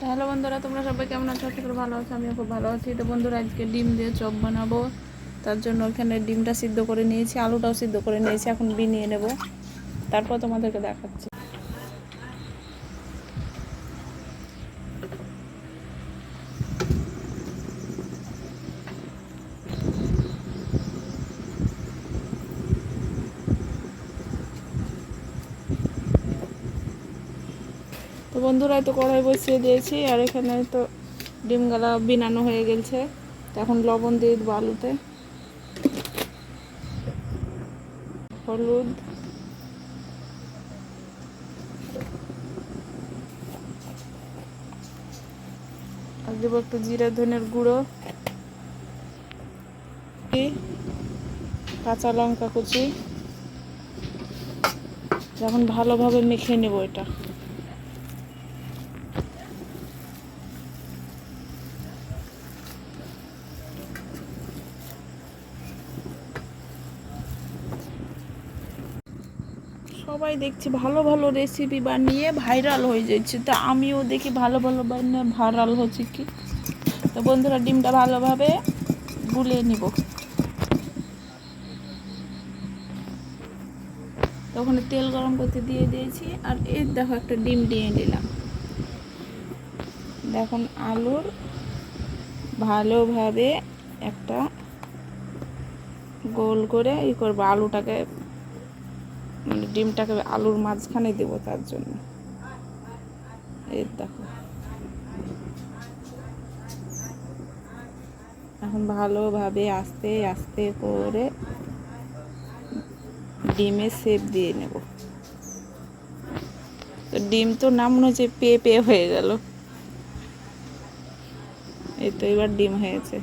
তো হ্যালো বন্ধুরা, তোমরা সবাই কেমন আছো? আশা করি ভালো আছো। আমিও খুব ভালো আছি। তো বন্ধুরা, আজকে ডিম দিয়ে চপ বানাবো। তার জন্য এখানে ডিমটা সিদ্ধ করে নিয়েছি, আলুটাও সিদ্ধ করে নিয়েছি। এখন বিনিয়ে নেব, তারপর তোমাদেরকে দেখাচ্ছি। তো বন্ধুরা, তো কড়াই বসিয়ে দিয়েছি, আর এখানে তো ডিমগুলা বিনানো হয়ে গেছে। তো এখন লবণ দিয়ে দেবো আলুতে, হলুদ, আর দেবো একটু জিরা ধনের গুঁড়ো, কাঁচা লঙ্কা কুচি। এখন ভালোভাবে মেখে নেব এটা। সবাই দেখছি ভালো ভালো রেসিপি বানিয়ে ভাইরাল হয়ে যাচ্ছে, তা আমিও দেখি ভালো ভালো বানিয়ে ভাইরাল হচ্ছে কি। তো বন্ধুরা, ডিমটা ভালোভাবে গুলিয়ে নিব। তখন তেল গরম করতে দিয়ে দিয়েছি, আর এই দেখো একটা ডিম দিয়ে নিলাম। দেখুন আলুর ভালোভাবে একটা গোল করে করবো, আলুটাকে মানে ডিমটাকে আলুর মাঝখানে দেবো। তার জন্য এই দেখো, এখন ভালোভাবে আস্তে আস্তে করে ডিমের শেপ দিয়ে নেব। তো ডিম তো না মনে হচ্ছে পেয়ে হয়ে গেল। এই তো এবার ডিম হয়েছে।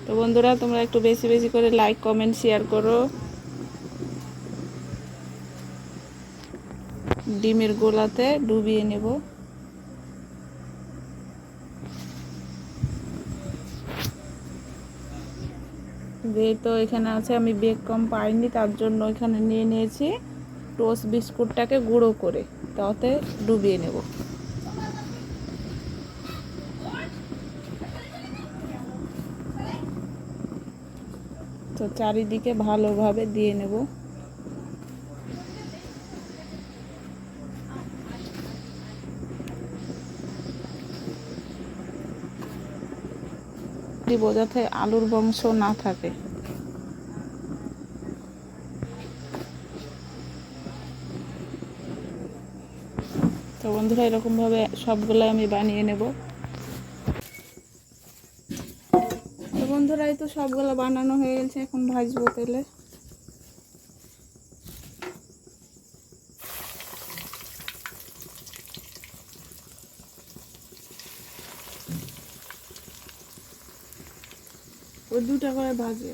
তো বন্ধুরা, তোমরা একটু বেশি বেশি করে লাইক কমেন্ট শেয়ার করো। ডিমের গোলাতে ডুবিয়ে নেব। যেহেতু এখানে আছে আমি বেক কম পাইনি, তার জন্য এখানে নিয়ে নিয়েছি টোস্ট বিস্কুটটাকে গুঁড়ো করে, তাতে ডুবিয়ে নেব। তো চারিদিকে ভালোভাবে দিয়ে নেব। দিব যাতে আলুর বংশ না থাকে। তো বন্ধুরা, এরকমভাবে সবগুলো আমি বানিয়ে নেব। তো বন্ধুরা, এই তো সবগুলো বানানো হয়ে গেছে, এখন ভাজবো তেলে। ও দুটা করে ভাজে।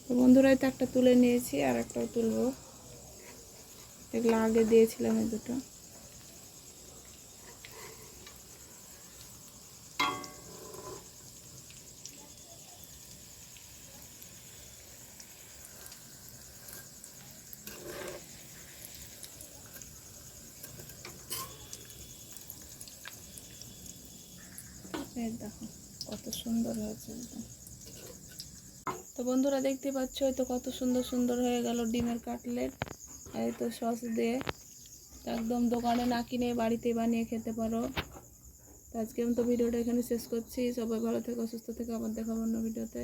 তো বন্ধুরা, তো একটা তুলে নিয়েছি, আর একটাও তুলবো। এগুলো আগে দিয়েছিলাম এই দুটো। এই দেখো কত সুন্দর হয়েছে একদম। তো বন্ধুরা, দেখতে পাচ্ছ এই তো কত সুন্দর সুন্দর হয়ে গেল ডিমের কাটলেট। এই তো সস দিয়ে, তো একদম দোকানে না কিনে বাড়িতে বানিয়ে খেতে পারো। তো আজকে আমি তো ভিডিওটা এখানে শেষ করছি। সবাই ভালো থেকো, সুস্থ থেকো, আবার দেখাবো অন্য ভিডিওতে।